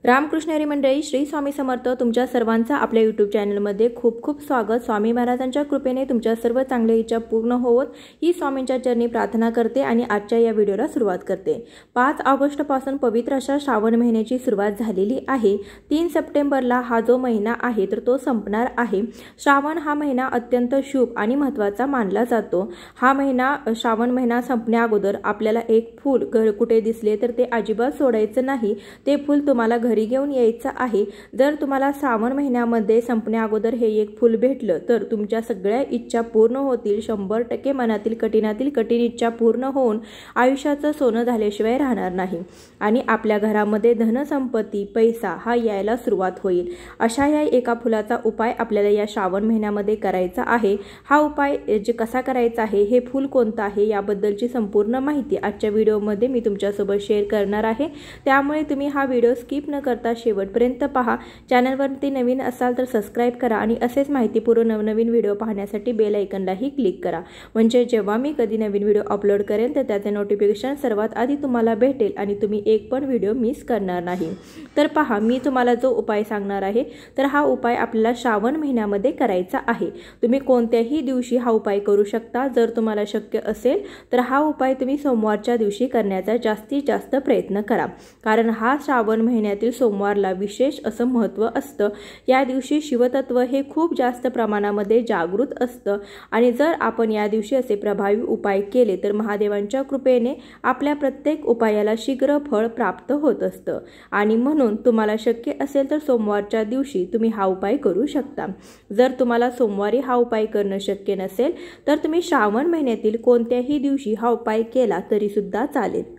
रामकृष्ण हरी मंडळी, श्री स्वामी समर्थ. तुमच्या सर्वांचा आपल्या यूट्यूब चॅनलमध्ये खूप खूप स्वागत. स्वामी महाराजांच्या कृपेने तुमच्या सर्व चांगल्या इच्छा पूर्ण होवोत ही स्वामींच्या चरणी प्रार्थना करते आणि आजच्या या व्हिडिओला सुरुवात करते. 5 ऑगस्टपासून पवित्र अशा श्रावण महिन्याची सुरुवात झालेली आहे. 3 सप्टेंबरला हा जो महिना आहे तर तो संपणार आहे. श्रावण हा महिना अत्यंत शुभ आणि महत्त्वाचा मानला जातो. हा महिना श्रावण महिना संपण्या अगोदर आपल्याला एक फूल कुठे दिसले तर ते अजिबात सोडायचं नाही. ते फूल तुम्हाला घरी घेऊन यायचं आहे. जर तुम्हाला श्रावण महिन्यामध्ये संपण्या अगोदर हे एक फूल भेटलं तर तुमच्या सगळ्या इच्छा पूर्ण होतील. 100% मनातील कठीण इच्छा पूर्ण होऊन आयुष्याचं सोनं झाल्याशिवाय राहणार नाही आणि आपल्या घरामध्ये धनसंपत्ती पैसा हा यायला सुरुवात होईल. अशा या एका फुलाचा उपाय आपल्याला या श्रावण महिन्यामध्ये करायचा आहे. हा उपाय कसा करायचा आहे, हे फूल कोणतं आहे याबद्दलची संपूर्ण माहिती आजच्या व्हिडिओमध्ये मी तुमच्यासोबत शेअर करणार आहे. त्यामुळे तुम्ही हा व्हिडिओ स्किप न करता शेवटपर्यंत पहा. चॅनलवरती नवीन असाल तर सबस्क्राइब करा आणि असेच माहितीपूर्ण नवनवीन व्हिडिओ पाहण्यासाठी बेल आयकॉनलाही क्लिक करा. म्हणजे जेव्हा मी कधी नवीन व्हिडिओ अपलोड करेन तर त्याचे नोटिफिकेशन सर्वात आधी तुम्हाला भेटेल आणि तुम्ही एक पण व्हिडिओ मिस करणार नाही. तर पहा, मी तुम्हाला जो उपाय सांगणार आहे तर हा उपाय आपल्याला श्रावण महिन्यामध्ये करायचा आहे. तुम्ही कोणत्याही दिवशी हा उपाय करू शकता. जर तुम्हाला शक्य असेल तर हा उपाय तुम्ही सोमवारच्या दिवशी करण्याचा जास्तीत जास्त प्रयत्न करा. कारण हा श्रावण महिन्यातील सोमवारला विशेष असं महत्त्व असतं. या दिवशी शिवतत्व हे खूप जास्त प्रमाणामध्ये जागृत असतं आणि जर आपण या दिवशी असे प्रभावी उपाय केले तर महादेवांच्या कृपेने आपल्या प्रत्येक उपायाला शीघ्र फळ प्राप्त होत असतं आणि म्हणून तुम्हाला शक्य असेल तर सोमवारच्या दिवशी तुम्ही हा उपाय करू शकता. जर तुम्हाला सोमवारी हा उपाय करणं शक्य नसेल तर तुम्ही श्रावण महिन्यातील कोणत्याही दिवशी हा उपाय केला तरी सुद्धा चालेल.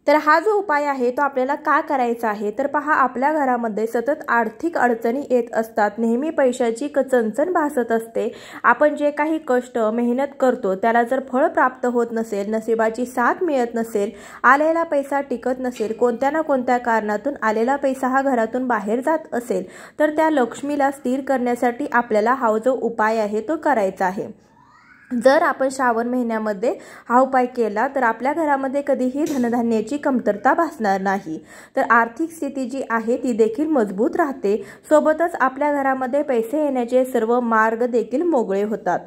तर हा जो उपाय आहे तो आपल्याला का करायचा आहे तर पहा, आपल्या घरामध्ये सतत आर्थिक अडचणी येत असतात. नेहमी पैशाची चणचण भासत असते. आपण जे काही कष्ट मेहनत करतो त्याला जर फळ प्राप्त होत नसेल, नशिबाची साथ मिळत नसेल, आलेला पैसा टिकत नसेल, कोणत्या ना कोणत्या कारणातून आलेला पैसा हा घरातून बाहेर जात असेल तर त्या लक्ष्मीला स्थिर करण्यासाठी आपल्याला हा जो उपाय आहे तो करायचा आहे. जर आपण श्रावण महिन्यामध्ये हा उपाय केला तर आपल्या घरामध्ये कधीही धनधान्याची कमतरता भासणार नाही. तर आर्थिक स्थिती जी आहे ती देखील मजबूत राहते. सोबतच आपल्या घरामध्ये पैसे येण्याचे सर्व मार्ग देखील मोकळे होतात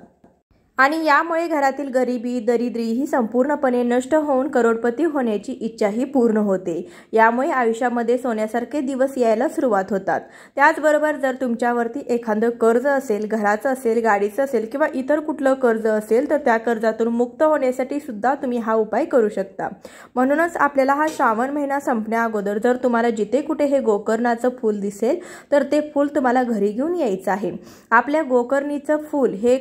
आणि यामुळे घरातील गरिबी दरिद्री ही संपूर्णपणे नष्ट होऊन करोडपती होण्याची इच्छाही पूर्ण होते. यामुळे आयुष्यामध्ये सोन्यासारखे दिवस यायला सुरुवात होतात. त्याचबरोबर जर तुमच्यावरती एखादं कर्ज असेल, घराचं असेल, गाडीचं असेल किंवा इतर कुठलं कर्ज असेल तर त्या कर्जातून मुक्त होण्यासाठी सुद्धा तुम्ही हा उपाय करू शकता. म्हणूनच आपल्याला हा श्रावण महिना संपण्या अगोदर जर तुम्हाला जिथे कुठे हे गोकर्णाचं फूल दिसेल तर ते फूल तुम्हाला घरी घेऊन यायचं आहे. आपल्या गोकर्णीचं फूल हे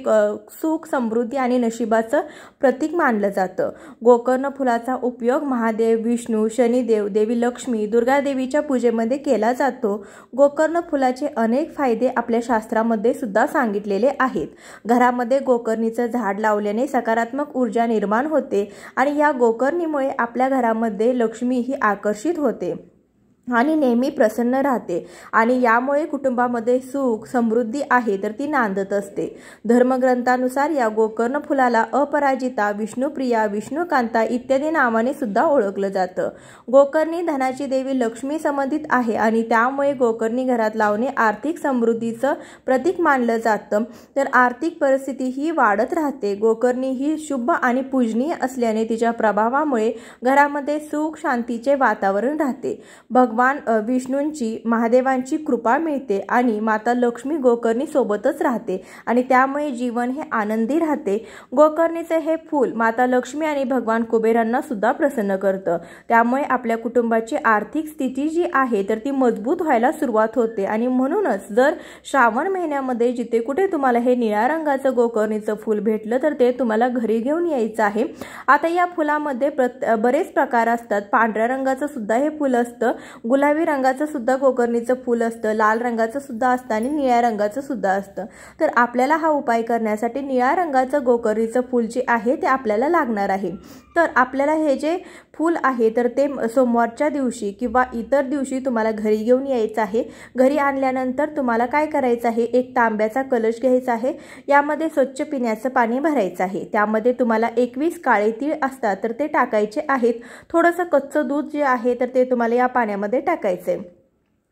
सुख समृद्धी आणि नशिबाचं प्रतीक मानलं जातं. गोकर्ण फुलाचा उपयोग महादेव, विष्णू, शनिदेव, देवी लक्ष्मी, दुर्गा देवीच्या पूजेमध्ये केला जातो. गोकर्ण फुलाचे अनेक फायदे आपल्या शास्त्रामध्ये सुद्धा सांगितलेले आहेत. घरामध्ये गोकर्णीचं झाड लावल्याने सकारात्मक ऊर्जा निर्माण होते आणि या गोकर्णीमुळे आपल्या घरामध्ये लक्ष्मी ही आकर्षित होते आणि नेहमी प्रसन्न राहते आणि यामुळे कुटुंबामध्ये सुख समृद्धी आहे तर ती नांदत असते. धर्मग्रंथानुसार या गोकर्ण फुलाला अपराजिता, विष्णुप्रिया, विष्णुकांता इत्यादी नावाने सुद्धा ओळखलं जातं. गोकर्णी धनाची देवी लक्ष्मी संबंधित आहे आणि त्यामुळे गोकर्णी घरात लावणे आर्थिक समृद्धीचं प्रतीक मानलं जातं. तर आर्थिक परिस्थिती ही वाढत राहते. गोकर्णी ही शुभ आणि पूजनीय असल्याने तिच्या प्रभावामुळे घरामध्ये सुख शांतीचे वातावरण राहते. भगवान विष्णूंची महादेवांची कृपा मिळते आणि माता लक्ष्मी गोकर्णी सोबतच राहते आणि त्यामुळे जीवन हे आनंदी राहते. गोकर्णीचे हे फूल माता लक्ष्मी आणि भगवान कुबेरांना सुद्धा प्रसन्न करतं. त्यामुळे आपल्या कुटुंबाची आर्थिक स्थिती जी आहे तर ती मजबूत व्हायला सुरुवात होते आणि म्हणूनच जर श्रावण महिन्यामध्ये जिथे कुठे तुम्हाला हे निळ्या रंगाचं गोकर्णीचं फूल भेटलं तर ते तुम्हाला घरी घेऊन यायचं आहे. आता या फुलामध्ये बरेच प्रकार असतात. पांढऱ्या रंगाचं सुद्धा हे फूल असतं, गुलाबी रंगाचं सुद्धा गोकर्णीचं फूल असतं, लाल रंगाचं सुद्धा असतं आणि निळ्या रंगाचं सुद्धा असतं. तर आपल्याला हा उपाय करण्यासाठी निळ्या रंगाचं गोकर्णीचं फूल जे आहे ते आपल्याला लागणार आहे. तर आपल्याला हे जे फूल आहे तर ते सोमवारच्या दिवशी किंवा इतर दिवशी तुम्हाला घरी घेऊन यायचं आहे. घरी आणल्यानंतर तुम्हाला काय करायचं आहे, एक तांब्याचा कलश घ्यायचा आहे. यामध्ये स्वच्छ पिण्याचं पाणी भरायचं आहे. त्यामध्ये तुम्हाला 21 काळे तीळ असतात तर ते टाकायचे आहेत. थोडंसं कच्चं दूध जे आहे तर ते तुम्हाला या पाण्यामध्ये टाकायचं आहे.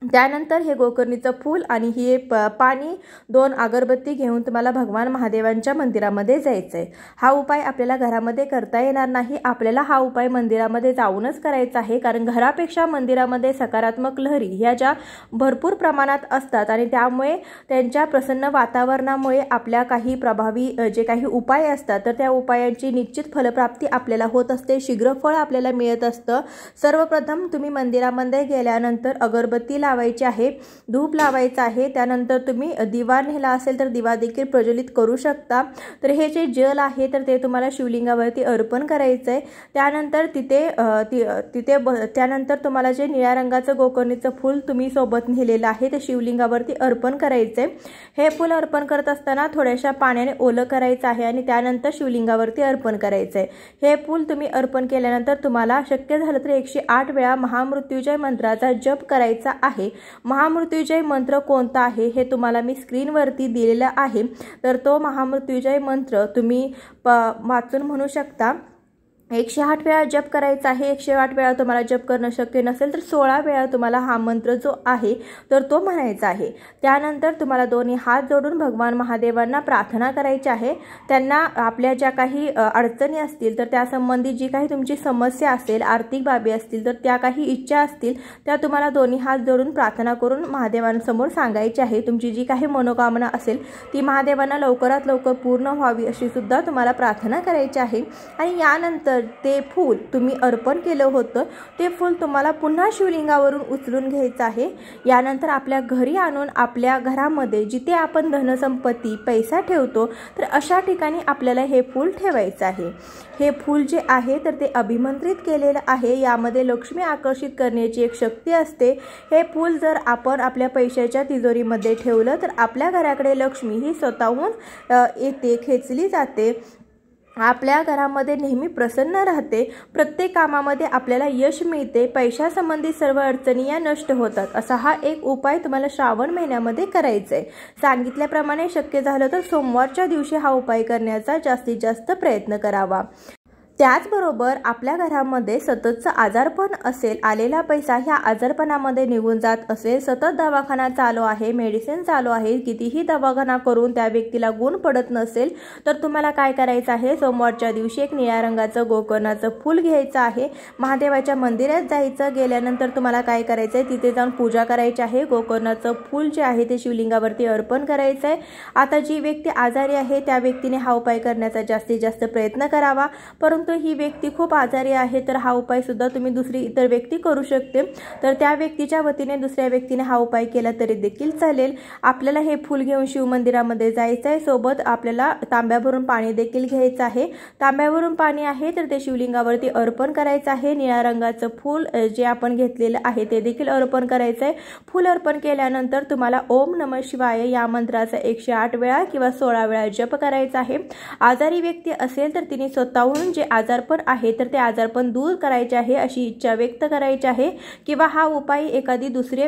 त्यानंतर हे गोकर्णीचं फूल आणि हे पाणी 2 अगरबत्ती घेऊन तुम्हाला भगवान महादेवांच्या मंदिरामध्ये जायचं आहे। हा उपाय आपल्याला घरामध्ये करता येणार नाही, आपल्याला हा उपाय मंदिरामध्ये जाऊनच करायचा आहे, कारण घरापेक्षा मंदिरामध्ये सकारात्मक लहरी ह्या ज्या भरपूर प्रमाणात असतात आणि त्यामुळे त्यांच्या प्रसन्न वातावरणामुळे आपल्या काही प्रभावी जे काही उपाय असतात तर त्या उपायांची निश्चित फलप्राप्ती आपल्याला होत असते, शीघ्र फळ आपल्याला मिळत असतं। सर्वप्रथम तुम्ही मंदिरामध्ये गेल्यानंतर अगरबत्ती लावायची आहे, धूप लावायचा आहे, त्यानंतर तुम्ही दिवा नेला असेल तर दिवा देखील प्रज्वलित करू शकता। तर हे जे जल आहे तर ते तुम्हाला शिवलिंगावरती अर्पण करायचं आहे। त्यानंतर त्यानंतर तुम्हाला जे निळ्या रंगाचं गोकर्णीचं फूल तुम्ही सोबत नेलेलं आहे ते शिवलिंगावरती अर्पण करायचं आहे। हे फूल अर्पण करत असताना थोड्याशा पाण्याने ओलं करायचं आहे आणि त्यानंतर शिवलिंगावरती अर्पण करायचं आहे। हे फूल तुम्ही अर्पण केल्यानंतर तुम्हाला शक्य झालं तर 108 वेळा महामृत्युंजय मंत्राचा जप करायचा आहे। महामृत्युंजय मंत्र कोणता आहे हे तुम्हाला मी स्क्रीनवरती दिलेला आहे, तर तो महामृत्युंजय मंत्र तुम्ही वाचून म्हणू शकता। 108 वेळा जप करायचा आहे। 108 वेळा तुम्हाला जप करणं शक्य नसेल तर 16 वेळा तुम्हाला हा मंत्र जो आहे तर तो म्हणायचा आहे। त्यानंतर तुम्हाला दोन्ही हात जोडून भगवान महादेवांना प्रार्थना करायची आहे। त्यांना आपल्या ज्या काही अडचणी असतील तर त्यासंबंधी जी काही तुमची समस्या असेल, आर्थिक बाबी असतील तर त्या काही इच्छा असतील त्या तुम्हाला दोन्ही हात जोडून प्रार्थना करून महादेवांसमोर सांगायची आहे। तुमची जी काही मनोकामना असेल ती महादेवांना लवकरात लवकर पूर्ण व्हावी अशी सुद्धा तुम्हाला प्रार्थना करायची आहे। आणि यानंतर ते फूल तुम्ही अर्पण केलं होतं ते फूल तुम्हाला पुन्हा शिवलिंगावरून उचलून घ्यायचं आहे। यानंतर आपल्या घरी आणून आपल्या घरामध्ये जिथे आपण धनसंपत्ती पैसा ठेवतो तर अशा ठिकाणी आपल्याला हे फूल ठेवायचं आहे। हे फूल जे आहे तर ते अभिमंत्रित केलेलं आहे, यामध्ये लक्ष्मी आकर्षित करण्याची एक शक्ती असते। हे फूल जर आपण आपल्या पैशाच्या तिजोरीमध्ये ठेवलं तर आपल्या घराकडे लक्ष्मी ही स्वतःहून येते, खेचली जाते, आपल्या घरामध्ये नेहमी प्रसन्न राहते, प्रत्येक कामामध्ये आपल्याला यश मिळते, पैशासंबंधी सर्व अडचणी या नष्ट होतात। असा हा एक उपाय तुम्हाला श्रावण महिन्यामध्ये करायचा आहे। सांगितल्याप्रमाणे शक्य झालं तर सोमवारच्या दिवशी हा उपाय करण्याचा जास्तीत जास्त प्रयत्न करावा। त्याचबरोबर आपल्या घरामध्ये सततचं आजारपण असेल, आलेला पैसा ह्या आजारपणामध्ये निघून जात असेल, सतत दवाखाना चालू आहे, मेडिसिन चालू आहे, कितीही दवाखाना करून त्या व्यक्तीला गुण पडत नसेल तर तुम्हाला काय करायचं आहे, सोमवारच्या दिवशी एक निळ्या रंगाचं गोकर्णाचं फूल घ्यायचं आहे, महादेवाच्या मंदिरात जायचं, गेल्यानंतर तुम्हाला काय करायचं आहे तिथे जाऊन पूजा करायची आहे। गोकर्णाचं फूल जे आहे ते शिवलिंगावरती अर्पण करायचं आहे। आता जी व्यक्ती आजारी आहे त्या व्यक्तीने हा उपाय करण्याचा जास्तीत जास्त प्रयत्न करावा, परंतु ही व्यक्ती खूप आजारी आहे तर हा उपाय सुद्धा तुम्ही दुसरी इतर व्यक्ती करू शकते, तर त्या व्यक्तीच्या वतीने दुसऱ्या व्यक्तीने हा उपाय केला तरी देखील चालेल। आपल्याला हे फूल घेऊन शिवमंदिरामध्ये जायचं आहे, सोबत आपल्याला तांब्याभरून पाणी देखील घ्यायचं आहे। तांब्याभरून पाणी आहे तर ते शिवलिंगावरती अर्पण करायचं आहे। निळ्या रंगाचं फूल जे आपण घेतलेलं आहे ते देखील अर्पण करायचं आहे। फूल अर्पण केल्यानंतर तुम्हाला ओम नमः शिवाय या मंत्राचा 108 वेळा किंवा 16 वेळा जप करायचा आहे। आजारी व्यक्ती असेल तर तिने स्वतःहून जे आजारपण आहे तर ते आजारपण दूर करायचे आहे अशी इच्छा व्यक्त करायची आहे, किंवा हा उपाय एखादी दुसऱ्या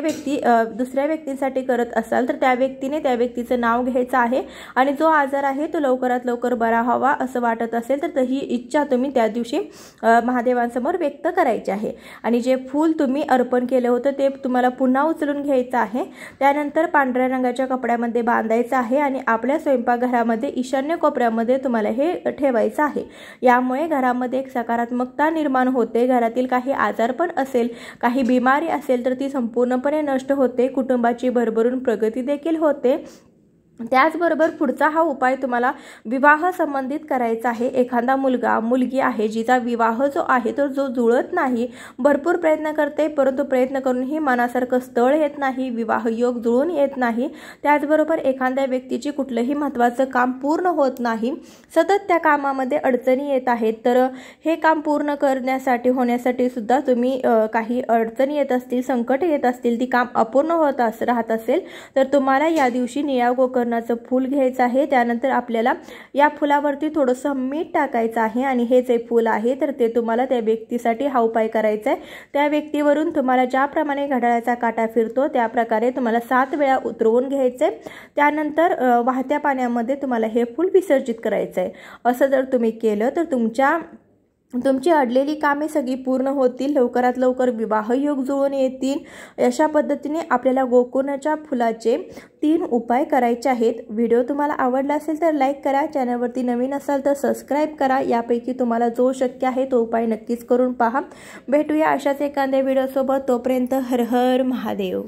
व्यक्तीसाठी करत असाल तर त्या व्यक्तीने त्या व्यक्तीचं नाव घ्यायचं आहे आणि जो आजार आहे तो लवकरात लवकर बरा व्हावा असं वाटत असेल तर ही इच्छा तुम्ही त्या दिवशी महादेवांसमोर व्यक्त करायची आहे। आणि जे फूल तुम्ही अर्पण केलं होतं ते तुम्हाला पुन्हा उचलून घ्यायचं आहे। त्यानंतर पांढऱ्या रंगाच्या कपड्यामध्ये बांधायचं आहे आणि आपल्या स्वयंपाकघरामध्ये ईशान्य कोपऱ्यामध्ये तुम्हाला हे ठेवायचं आहे। यामुळे घरामध्ये एक सकारात्मकता निर्माण होते, घरातील काही आजारपण असेल, काही बिमारी असेल तर ती संपूर्णपणे नष्ट होते, कुटुंबाची भरभरून प्रगती देखील होते। त्याचबरोबर पुढचा हा उपाय तुम्हाला विवाह संबंधित करायचा आहे। एखादा मुलगा मुलगी आहे जिचा विवाह जो आहे तो जुळत नाही, भरपूर प्रयत्न करते परंतु प्रयत्न करूनही मनासारखं स्थळ येत नाही, विवाह योग जुळून येत नाही। त्याचबरोबर एखाद्या व्यक्तीची कुठलंही महत्त्वाचं काम पूर्ण होत नाही, सतत त्या कामामध्ये अडचणी येत आहेत, तर हे काम पूर्ण होण्यासाठी सुद्धा तुम्ही काही अडचणी येत असतील, संकट येत असतील, ती काम अपूर्ण राहत असेल तर तुम्हाला या दिवशी निळ्या गोकर्णाचं फूल घ्यायचं आहे। त्यानंतर आपल्याला या फुलावरती थोडंसं मीठ टाकायचं आहे आणि हे जे फूल आहे तर ते तुम्हाला त्या व्यक्तीसाठी हा उपाय करायचा आहे। त्या व्यक्तीवरून तुम्हाला ज्याप्रमाणे घड्याळाचा काटा फिरतो त्या प्रकारे तुम्हाला 7 वेळा उतरवून घ्यायचे, त्यानंतर वाहत्या पाण्यामध्ये तुम्हाला हे फूल विसर्जित करायचं आहे। असं जर तुम्ही केलं तर तुमच्या तुमची अडलेली कामे सगळी पूर्ण होतील, लवकरात लवकर विवाह योग जुळून येतील। अशा पद्धतीने आपल्याला गोकर्णाच्या फुलाचे 3 उपाय करायचे आहेत। व्हिडिओ तुम्हाला आवडला असेल तर लाईक करा, चॅनलवरती नवीन असाल तर सबस्क्राईब करा। यापैकी तुम्हाला जो शक्य आहे तो उपाय नक्कीच करून पहा। भेटूया अशाच एखाद्या व्हिडिओसोबत, तोपर्यंत हर हर महादेव।